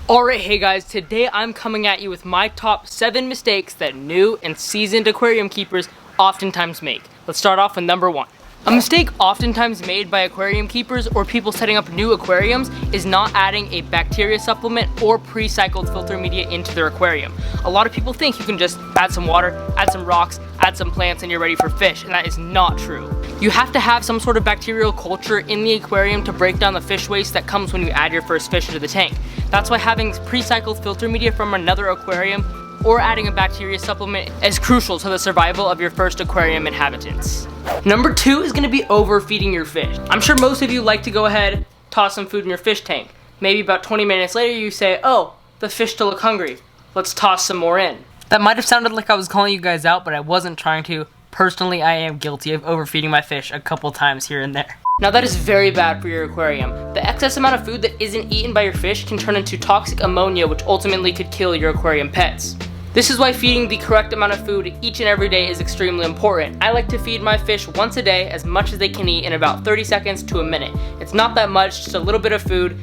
Alright, hey guys, today I'm coming at you with my top 7 mistakes that new and seasoned aquarium keepers oftentimes make. Let's start off with number 1. A mistake oftentimes made by aquarium keepers or people setting up new aquariums is not adding a bacteria supplement or pre-cycled filter media into their aquarium. A lot of people think you can just add some water, add some rocks, add some plants, and you're ready for fish, and that is not true. You have to have some sort of bacterial culture in the aquarium to break down the fish waste that comes when you add your first fish into the tank. That's why having pre-cycled filter media from another aquarium or adding a bacteria supplement is crucial to the survival of your first aquarium inhabitants. Number 2 is going to be overfeeding your fish. I'm sure most of you like to go ahead, toss some food in your fish tank. Maybe about 20 minutes later you say, oh, the fish still look hungry. Let's toss some more in. That might have sounded like I was calling you guys out, but I wasn't trying to. Personally, I am guilty of overfeeding my fish a couple times here and there. Now that is very bad for your aquarium. The excess amount of food that isn't eaten by your fish can turn into toxic ammonia, which ultimately could kill your aquarium pets. This is why feeding the correct amount of food each and every day is extremely important. I like to feed my fish once a day as much as they can eat in about 30 seconds to a minute. It's not that much, just a little bit of food,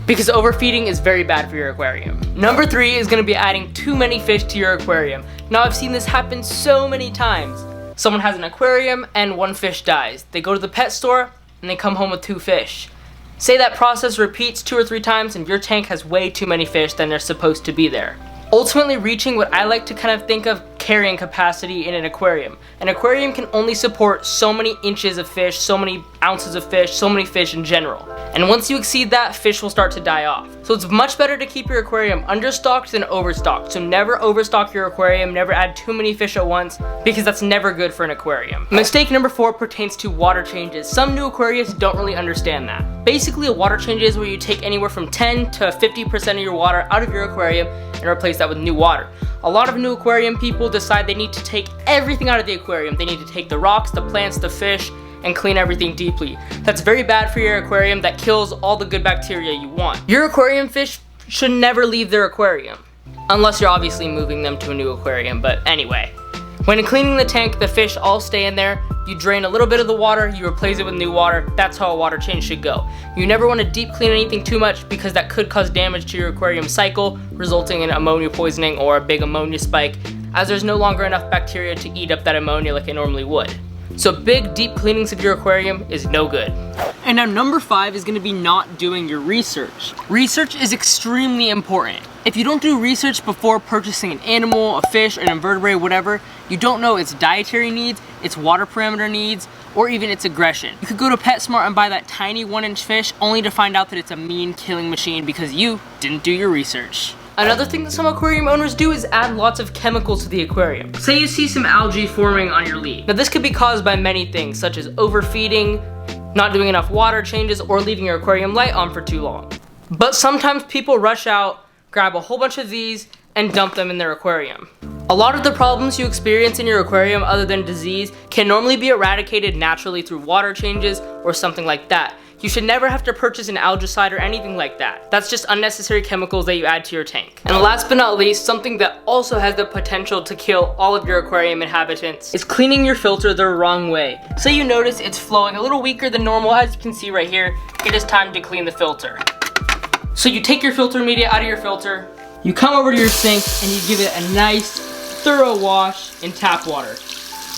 because overfeeding is very bad for your aquarium. Number 3 is going to be adding too many fish to your aquarium. Now I've seen this happen so many times. Someone has an aquarium and one fish dies. They go to the pet store and they come home with 2 fish. Say that process repeats 2 or 3 times and your tank has way too many fish than they're supposed to be there. Ultimately reaching what I like to kind of think of carrying capacity in an aquarium. An aquarium can only support so many inches of fish, so many ounces of fish, so many fish in general. And once you exceed that, fish will start to die off. So it's much better to keep your aquarium understocked than overstocked. So never overstock your aquarium, never add too many fish at once, because that's never good for an aquarium. Mistake number 4 pertains to water changes. Some new aquariums don't really understand that. Basically, a water change is where you take anywhere from 10 to 50% of your water out of your aquarium and replace that with new water. A lot of new aquarium people decide they need to take everything out of the aquarium. They need to take the rocks, the plants, the fish, and clean everything deeply. That's very bad for your aquarium. That kills all the good bacteria you want. Your aquarium fish should never leave their aquarium, unless you're obviously moving them to a new aquarium, but anyway. When cleaning the tank, the fish all stay in there. You drain a little bit of the water, you replace it with new water. That's how a water change should go. You never want to deep clean anything too much because that could cause damage to your aquarium cycle, resulting in ammonia poisoning or a big ammonia spike, as there's no longer enough bacteria to eat up that ammonia like it normally would. So big deep cleanings of your aquarium is no good. And now number 5 is going to be not doing your research. Research is extremely important. If you don't do research before purchasing an animal, a fish, an invertebrate, whatever, you don't know its dietary needs, its water parameter needs, or even its aggression. You could go to PetSmart and buy that tiny 1-inch fish only to find out that it's a mean killing machine because you didn't do your research. Another thing that some aquarium owners do is add lots of chemicals to the aquarium. Say you see some algae forming on your lead. Now this could be caused by many things, such as overfeeding, not doing enough water changes, or leaving your aquarium light on for too long. But sometimes people rush out, grab a whole bunch of these, and dump them in their aquarium. A lot of the problems you experience in your aquarium other than disease can normally be eradicated naturally through water changes or something like that. You should never have to purchase an algicide or anything like that. That's just unnecessary chemicals that you add to your tank. And last but not least, something that also has the potential to kill all of your aquarium inhabitants is cleaning your filter the wrong way. Say you notice it's flowing a little weaker than normal, as you can see right here. It is time to clean the filter. So you take your filter media out of your filter, you come over to your sink, and you give it a nice, thorough wash in tap water.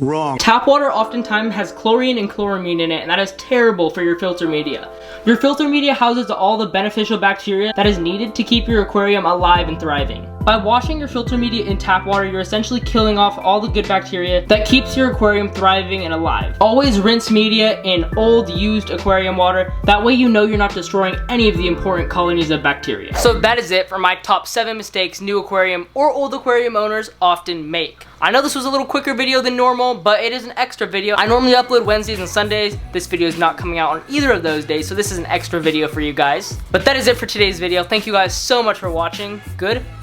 Wrong. Tap water oftentimes has chlorine and chloramine in it, and that is terrible for your filter media. Your filter media houses all the beneficial bacteria that is needed to keep your aquarium alive and thriving. By washing your filter media in tap water, you're essentially killing off all the good bacteria that keeps your aquarium thriving and alive. Always rinse media in old, used aquarium water. That way you know you're not destroying any of the important colonies of bacteria. So that is it for my top 7 mistakes new aquarium or old aquarium owners often make. I know this was a little quicker video than normal, but it is an extra video. I normally upload Wednesdays and Sundays. This video is not coming out on either of those days, so this is an extra video for you guys. But that is it for today's video. Thank you guys so much for watching. Goodbye.